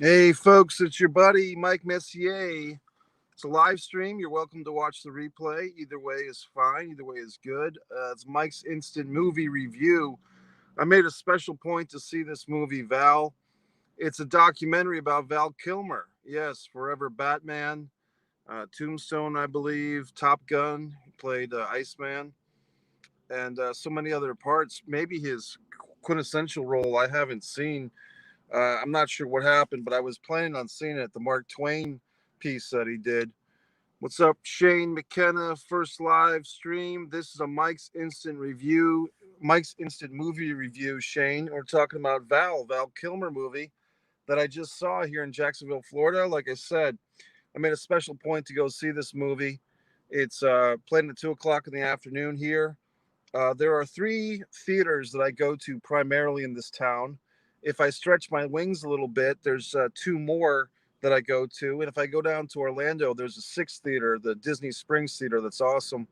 Hey, folks, it's your buddy Mike Messier. It's a live stream. You're welcome to watch the replay. Either way is fine. Either way is good. It's Mike's instant movie review. I made a special point to see this movie, Val. It's a documentary about Val Kilmer. Yes, Forever Batman, Tombstone, I believe, Top Gun. He played Iceman, and so many other parts. Maybe his quintessential role I haven't seen. I'm not sure what happened, but I was planning on seeing it. The Mark Twain piece that he did. What's up, Shane McKenna? First live stream. This is a Mike's Instant Review, Mike's Instant Movie Review. Shane, we're talking about Val Kilmer movie that I just saw here in Jacksonville, Florida. Like I said, I made a special point to go see this movie. It's playing at 2 o'clock in the afternoon here. There are three theaters that I go to primarily in this town. If I stretch my wings a little bit, there's two more that I go to. And if I go down to Orlando, there's a sixth theater, the Disney Springs Theater, that's awesome.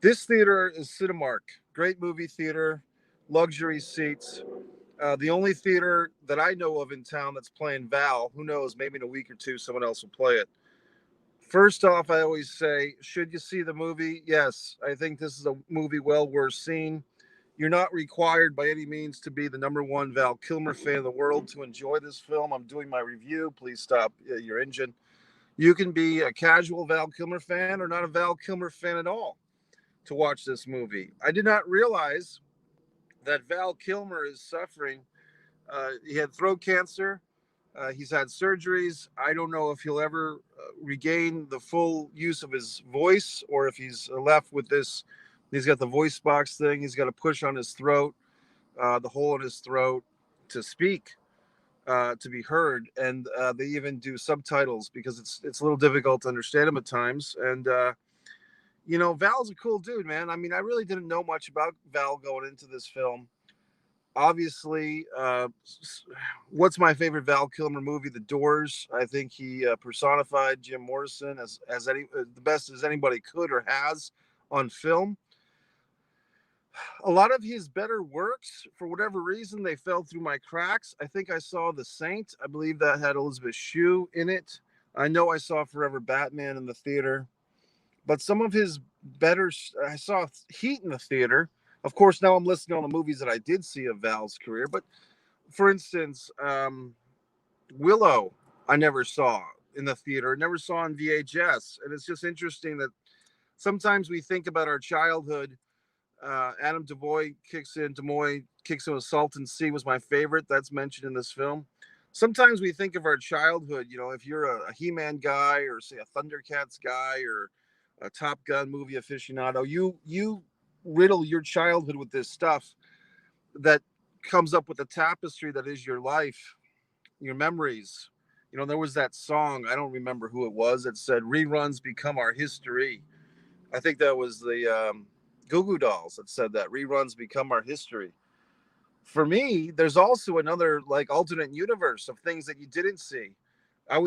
This theater is Cinemark, great movie theater, luxury seats. The only theater that I know of in town that's playing Val, who knows, maybe in a week or two, someone else will play it. First off, I always say, should you see the movie? Yes, I think this is a movie well worth seeing. You're not required by any means to be the number one Val Kilmer fan in the world to enjoy this film. I'm doing my review. Please stop your engine. You can be a casual Val Kilmer fan or not a Val Kilmer fan at all to watch this movie. I did not realize that Val Kilmer is suffering. He had throat cancer. He's had surgeries. I don't know if he'll ever regain the full use of his voice or if he's left with this. He's got the voice box thing. He's got a push on his throat, the hole in his throat to speak, to be heard. And they even do subtitles because it's a little difficult to understand him at times. And Val's a cool dude, man. I mean, I really didn't know much about Val going into this film. Obviously, what's my favorite Val Kilmer movie? The Doors. I think he personified Jim Morrison as the best as anybody could or has on film. A lot of his better works, for whatever reason, they fell through my cracks. I think I saw The Saint. I believe that had Elizabeth Shue in it. I know I saw Forever Batman in the theater, but some of his better, I saw Heat in the theater. Of course, now I'm listing all the movies that I did see of Val's career, but for instance, Willow, I never saw in the theater, never saw on VHS. And it's just interesting that sometimes we think about our childhood. Adam Demoy kicks in with Salton Sea was my favorite. That's mentioned in this film. Sometimes we think of our childhood, if you're a He-Man guy or say a Thundercats guy or a Top Gun movie aficionado, you riddle your childhood with this stuff that comes up with the tapestry that is your life, your memories. There was that song, I don't remember who it was, that said reruns become our history. I think that was the Goo Goo Dolls that said that reruns become our history. For me, there's also another like alternate universe of things that you didn't see. I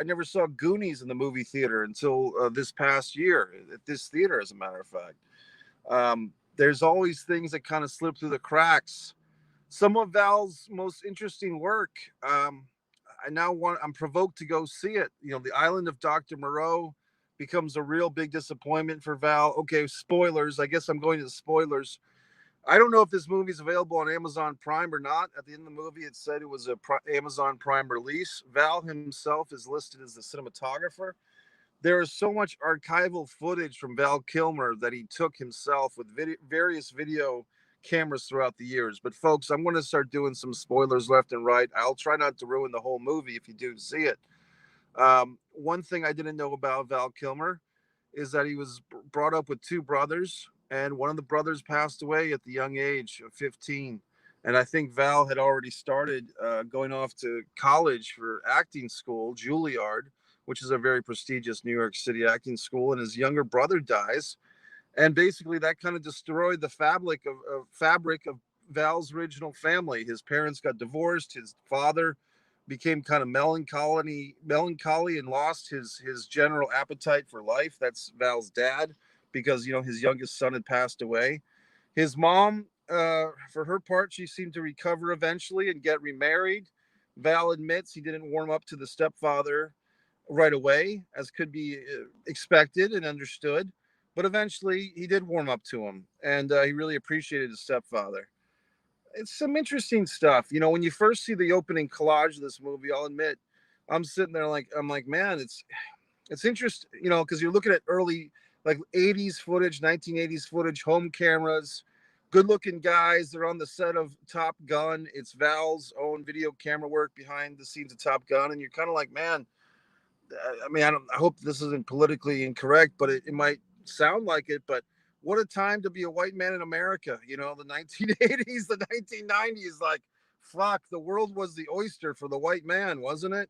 never saw Goonies in the movie theater until this past year at this theater, as a matter of fact. There's always things that kind of slip through the cracks. Some of Val's most interesting work. I'm provoked to go see it. The Island of Dr. Moreau becomes a real big disappointment for Val. Okay, spoilers. I guess I'm going to the spoilers. I don't know if this movie is available on Amazon Prime or not. At the end of the movie, it said it was a Amazon Prime release. Val himself is listed as the cinematographer. There is so much archival footage from Val Kilmer that he took himself with various video cameras throughout the years. But folks, I'm going to start doing some spoilers left and right. I'll try not to ruin the whole movie if you do see it. One thing I didn't know about Val Kilmer is that he was brought up with two brothers, and one of the brothers passed away at the young age of 15. And I think Val had already started going off to college for acting school, Juilliard, which is a very prestigious New York City acting school. And his younger brother dies, and basically that kind of destroyed the fabric of Val's original family. His parents got divorced. His father became kind of melancholy and lost his general appetite for life. That's Val's dad, because his youngest son had passed away. His mom, for her part, she seemed to recover eventually and get remarried. Val admits he didn't warm up to the stepfather right away, as could be expected and understood. But eventually, he did warm up to him, and he really appreciated his stepfather. It's some interesting stuff. You know, when you first see the opening collage of this movie, I'll admit, I'm sitting there like, I'm like, man, it's interesting, you know, because you're looking at early like 80s footage, 1980s footage, home cameras, good looking guys. They're on the set of Top Gun. It's Val's own video camera work behind the scenes of Top Gun. And you're kind of like, man, I mean, I hope this isn't politically incorrect, but it might sound like it. But what a time to be a white man in America. You know, the 1980s, the 1990s, like, fuck, the world was the oyster for the white man, wasn't it?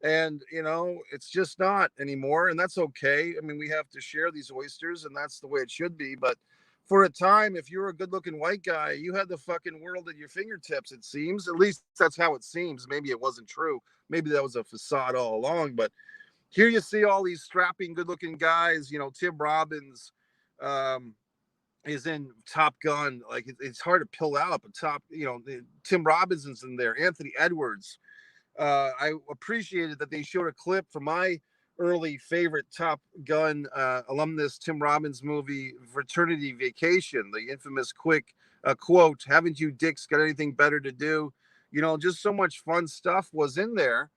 And, you know, it's just not anymore. And that's okay. I mean, we have to share these oysters, and that's the way it should be. But for a time, if you were a good looking white guy, you had the fucking world at your fingertips, it seems. At least that's how it seems. Maybe it wasn't true. Maybe that was a facade all along. But here you see all these strapping, good-looking guys. You know, Tim Robbins um, is in Top Gun. Like it's hard to pull out, but Tim Robbins is in there. Anthony Edwards. I appreciated that they showed a clip from my early favorite Top Gun alumnus Tim Robbins movie, Fraternity Vacation. The infamous quick quote: "Haven't you dicks got anything better to do?" You know, just so much fun stuff was in there,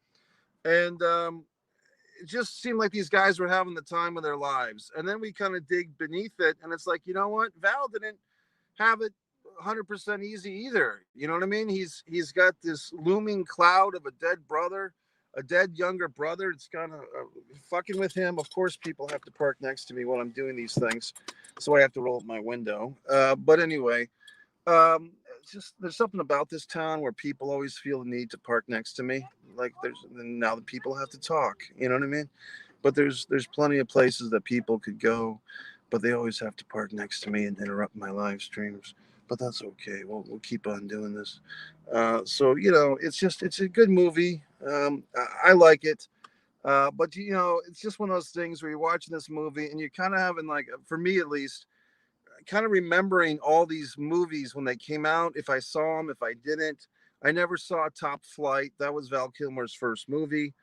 and it just seemed like these guys were having the time of their lives. And then we kind of dig beneath it, and it's like, you know what? Val didn't have it 100% easy either. You know what I mean? He's got this looming cloud of a dead brother, a dead younger brother. It's kind of fucking with him. Of course, people have to park next to me while I'm doing these things, so I have to roll up my window. But anyway, it's just there's something about this town where people always feel the need to park next to me. Like now the people have to talk. You know what I mean? But there's plenty of places that people could go, but they always have to park next to me and interrupt my live streams. But that's okay. We'll keep on doing this. So you know, it's a good movie. I like it. But you know, it's just one of those things where you're watching this movie and you're kind of having like, for me at least, kind of remembering all these movies when they came out. If I saw them, if I didn't, I never saw Top Flight. That was Val Kilmer's first movie.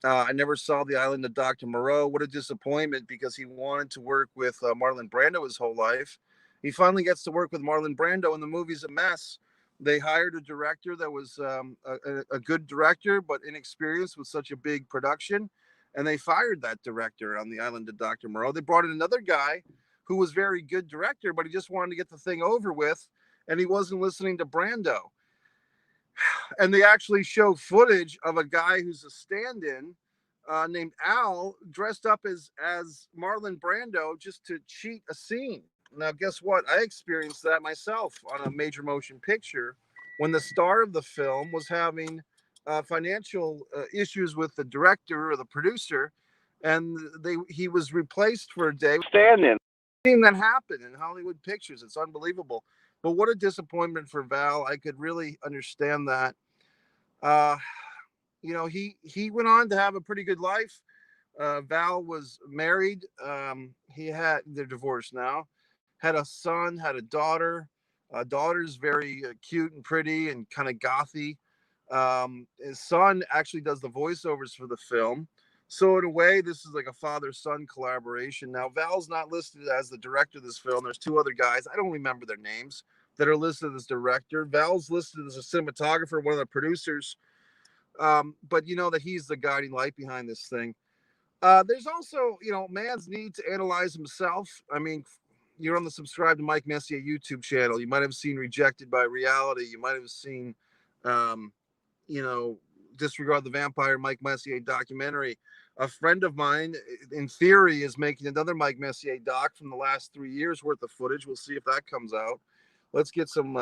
I never saw The Island of Dr. Moreau. What a disappointment, because he wanted to work with Marlon Brando his whole life. He finally gets to work with Marlon Brando, and the movie's a mess. They hired a director that was a good director, but inexperienced with such a big production. And they fired that director on The Island of Dr. Moreau. They brought in another guy who was very good director, but he just wanted to get the thing over with, and he wasn't listening to Brando. And they actually show footage of a guy who's a stand-in named Al, dressed up as Marlon Brando just to cheat a scene. Now, guess what? I experienced that myself on a major motion picture when the star of the film was having financial issues with the director or the producer, and he was replaced for a day. Stand-in. Seeing that happen in Hollywood pictures, it's unbelievable. But what a disappointment for Val. I could really understand that. Uh, you know, he went on to have a pretty good life. Val was married. They're divorced now. Had a son, had a daughter. Daughter's very cute and pretty and kind of gothy. His son actually does the voiceovers for the film. So in a way, this is like a father-son collaboration. Now, Val's not listed as the director of this film. There's two other guys. I don't remember their names that are listed as director. Val's listed as a cinematographer, one of the producers. But you know that he's the guiding light behind this thing. There's also, you know, man's need to analyze himself. I mean, you're on the Subscribe to Mike Messier YouTube channel. You might have seen Rejected by Reality. You might have seen, you know, Disregard the Vampire, Mike Messier documentary. A friend of mine, in theory, is making another Mike Messier doc from the last 3 years worth of footage. We'll see if that comes out. Let's get some,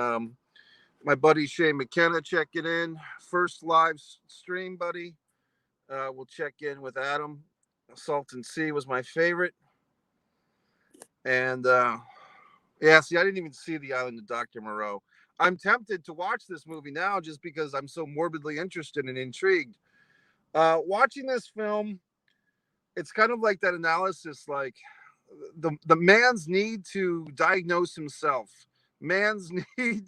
my buddy Shane McKenna checking in. First live stream, buddy. We'll check in with Adam. Salton Sea was my favorite. And yeah, see, I didn't even see The Island of Dr. Moreau. I'm tempted to watch this movie now just because I'm so morbidly interested and intrigued. Watching this film, it's kind of like that analysis, like the man's need to diagnose himself, man's need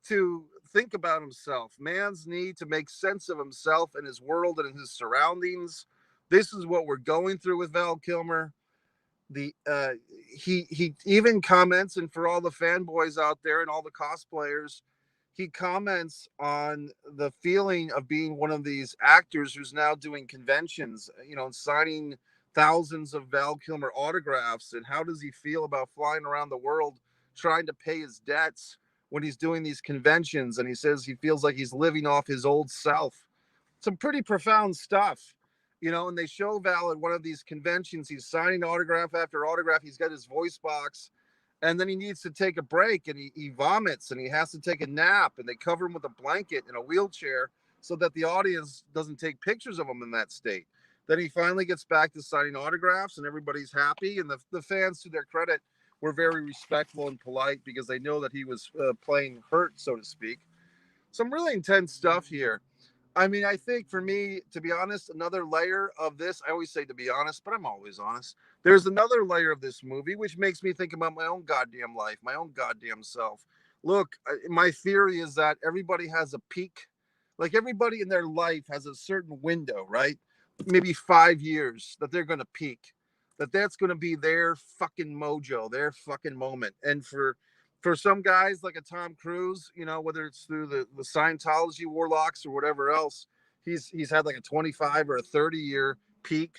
to think about himself, man's need to make sense of himself and his world and his surroundings. This is what we're going through with Val Kilmer. The he even comments, and for all the fanboys out there and all the cosplayers, he comments on the feeling of being one of these actors who's now doing conventions, and signing thousands of Val Kilmer autographs. And how does he feel about flying around the world trying to pay his debts when he's doing these conventions? And he says he feels like he's living off his old self. Some pretty profound stuff. And they show Val at one of these conventions. He's signing autograph after autograph. He's got his voice box, and then he needs to take a break, and he vomits, and he has to take a nap, and they cover him with a blanket in a wheelchair so that the audience doesn't take pictures of him in that state. Then he finally gets back to signing autographs, and everybody's happy. And the fans, to their credit, were very respectful and polite because they know that he was playing hurt, so to speak. Some really intense stuff here. I mean, I think for me, to be honest, another layer of this, I always say to be honest, but I'm always honest. There's another layer of this movie, which makes me think about my own goddamn life, my own goddamn self. Look, my theory is that everybody has a peak. Like everybody in their life has a certain window, right? Maybe 5 years that they're going to peak, that's going to be their fucking mojo, their fucking moment. And for some guys like a Tom Cruise, whether it's through the Scientology warlocks or whatever else, he's had like a 25 or a 30-year peak.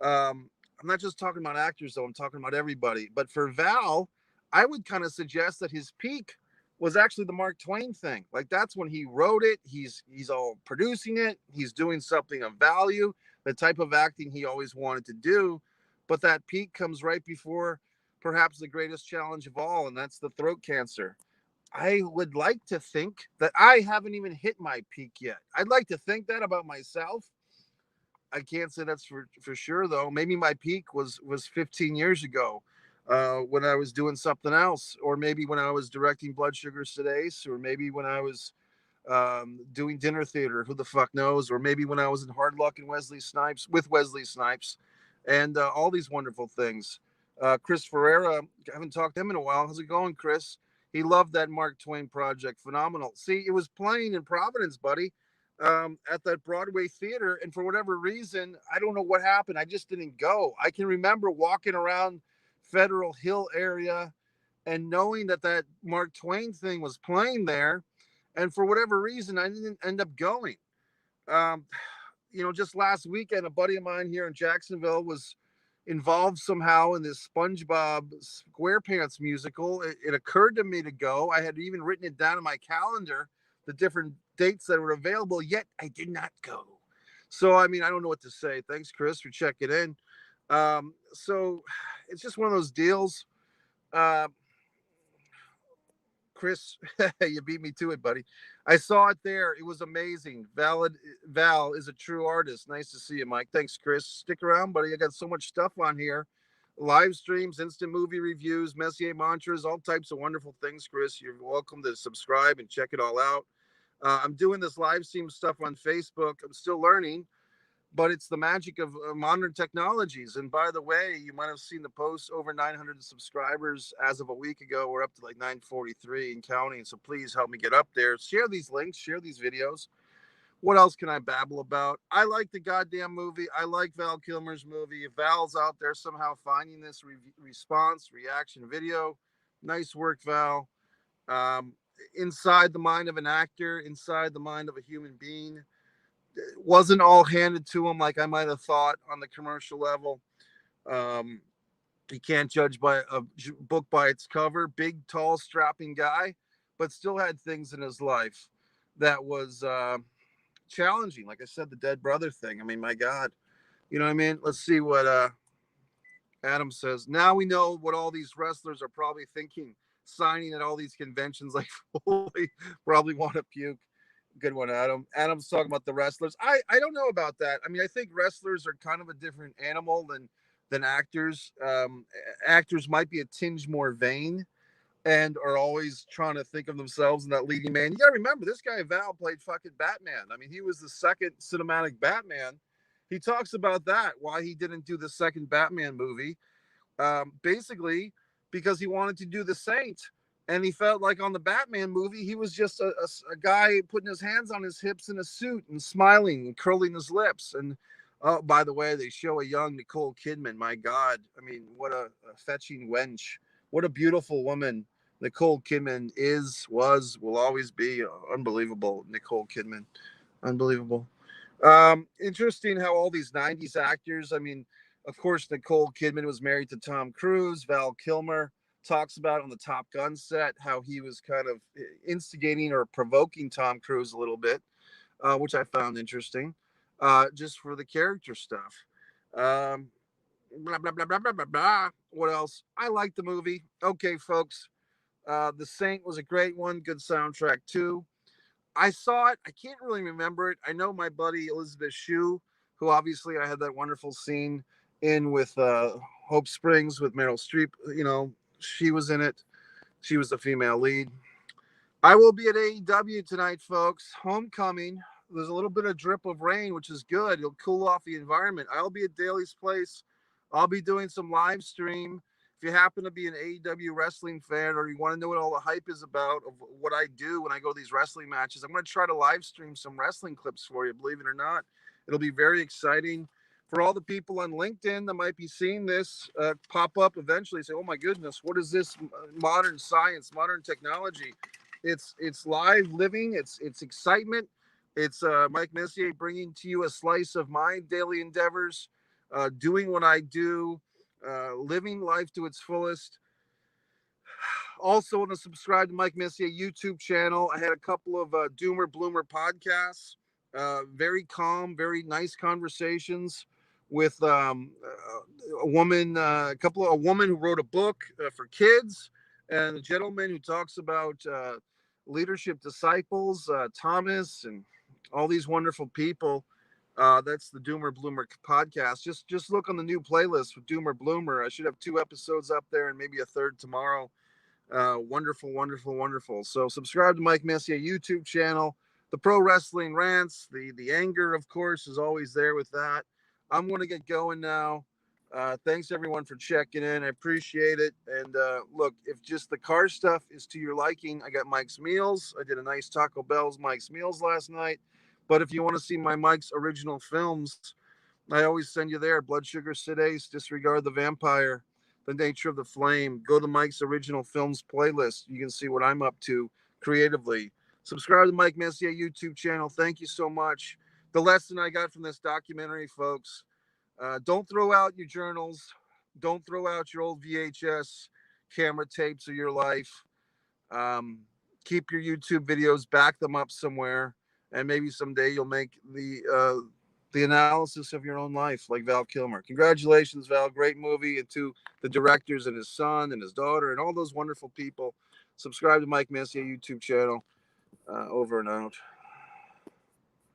I'm not just talking about actors, though. I'm talking about everybody. But for Val, I would kind of suggest that his peak was actually the Mark Twain thing. Like that's when he wrote it. He's all producing it. He's doing something of value, the type of acting he always wanted to do. But that peak comes right before perhaps the greatest challenge of all, and that's the throat cancer. I would like to think that I haven't even hit my peak yet. I'd like to think that about myself. I can't say that's for sure, though. Maybe my peak was 15 years ago when I was doing something else, or maybe when I was directing Blood Sugar Sedace, or maybe when I was doing dinner theater. Who the fuck knows? Or maybe when I was in Hard Luck and Wesley Snipes with Wesley Snipes, and all these wonderful things. Chris Ferreira, I haven't talked to him in a while. How's it going, Chris? He loved that Mark Twain project. Phenomenal. See, it was playing in Providence, buddy, at that Broadway theater. And for whatever reason, I don't know what happened. I just didn't go. I can remember walking around Federal Hill area and knowing that Mark Twain thing was playing there. And for whatever reason, I didn't end up going. Um, just last weekend, a buddy of mine here in Jacksonville was involved somehow in this SpongeBob SquarePants musical. It occurred to me to go. I had even written it down in my calendar, the different dates that were available, yet I did not go. So, I mean, I don't know what to say. Thanks, Chris, for checking in. So it's just one of those deals. Chris, you beat me to it, buddy. I saw it there. It was amazing. Val is a true artist. Nice to see you, Mike. Thanks, Chris. Stick around, buddy. I got so much stuff on here. Live streams, instant movie reviews, Messier mantras, all types of wonderful things, Chris. You're welcome to subscribe and check it all out. I'm doing this live stream stuff on Facebook. I'm still learning, but it's the magic of modern technologies. And by the way, you might have seen the post, over 900 subscribers as of a week ago. We're up to like 943 and counting. So please help me get up there. Share these links, share these videos. What else can I babble about? I like the goddamn movie. I like Val Kilmer's movie. If Val's out there somehow finding this reaction video, nice work, Val. Inside the mind of an actor, inside the mind of a human being. It wasn't all handed to him like I might have thought on the commercial level. You can't judge by a book by its cover. Big, tall, strapping guy, but still had things in his life that was challenging. Like I said, the dead brother thing. I mean, my God. You know what I mean? Let's see what Adam says. Now we know what all these wrestlers are probably thinking, signing at all these conventions. Like, probably want to puke. Good one, Adam. Adam's talking about the wrestlers. I don't know about that. I mean, I think wrestlers are kind of a different animal than actors. Actors might be a tinge more vain and are always trying to think of themselves in that leading man. You got to remember, this guy Val played fucking Batman. I mean, he was the second cinematic Batman. He talks about that, why he didn't do the second Batman movie. Basically, because he wanted to do the Saint. And he felt like on the Batman movie, he was just a guy putting his hands on his hips in a suit and smiling and curling his lips. And oh, by the way, they show a young Nicole Kidman. My God, I mean, what a fetching wench! What a beautiful woman Nicole Kidman is, was, will always be. Unbelievable, Nicole Kidman, unbelievable. Interesting how all these '90s actors. I mean, of course, Nicole Kidman was married to Tom Cruise. Val Kilmer talks about on the Top Gun set how he was kind of instigating or provoking Tom Cruise a little bit, which I found interesting, just for the character stuff. Um, blah blah blah blah blah blah blah. What else? I like the movie. Okay, folks. The Saint was a great one. Good soundtrack too. I saw it. I can't really remember it. I know my buddy Elizabeth Shue, who obviously I had that wonderful scene in with Hope Springs with Meryl Streep. You know, she was in it. She was the female lead. I will be at AEW tonight, folks. Homecoming. There's a little bit of drip of rain, which is good. It'll cool off the environment. I'll be at Daly's Place. I'll be doing some live stream. If you happen to be an AEW wrestling fan or you want to know what all the hype is about of what I do when I go to these wrestling matches, I'm going to try to live stream some wrestling clips for you, believe it or not. It'll be very exciting. For all the people on LinkedIn that might be seeing this pop up eventually, say, oh my goodness, what is this modern science, modern technology? It's live living. It's excitement. It's Mike Messier bringing to you a slice of my daily endeavors, doing what I do, living life to its fullest. Also, want to subscribe to Mike Messier YouTube channel. I had a couple of Doomer Bloomer podcasts. Very calm, very nice conversations with a woman, a woman who wrote a book for kids, and a gentleman who talks about leadership disciples, Thomas, and all these wonderful people. That's the Doomer Bloomer podcast. Just look on the new playlist with Doomer Bloomer. I should have 2 episodes up there and maybe a third tomorrow. Wonderful, wonderful, wonderful. So subscribe to Mike Messier YouTube channel. The Pro Wrestling Rants, the anger, of course, is always there with that. I'm going to get going now. Thanks everyone for checking in. I appreciate it. And look, if just the car stuff is to your liking, I got Mike's Meals. I did a nice Taco Bell's Mike's Meals last night. But if you want to see my Mike's original films, I always send you there. Blood Sugar Sid Ace, Disregard the Vampire, The Nature of the Flame. Go to Mike's original films playlist. You can see what I'm up to creatively. Subscribe to Mike Messier YouTube channel. Thank you so much. The lesson I got from this documentary, folks, don't throw out your journals. Don't throw out your old VHS camera tapes of your life. Um, Keep your YouTube videos, back them up somewhere, and maybe someday you'll make the analysis of your own life, like Val Kilmer. Congratulations, Val! Great movie, and to the directors and his son and his daughter and all those wonderful people. Subscribe to Mike Messier YouTube channel. Over and out.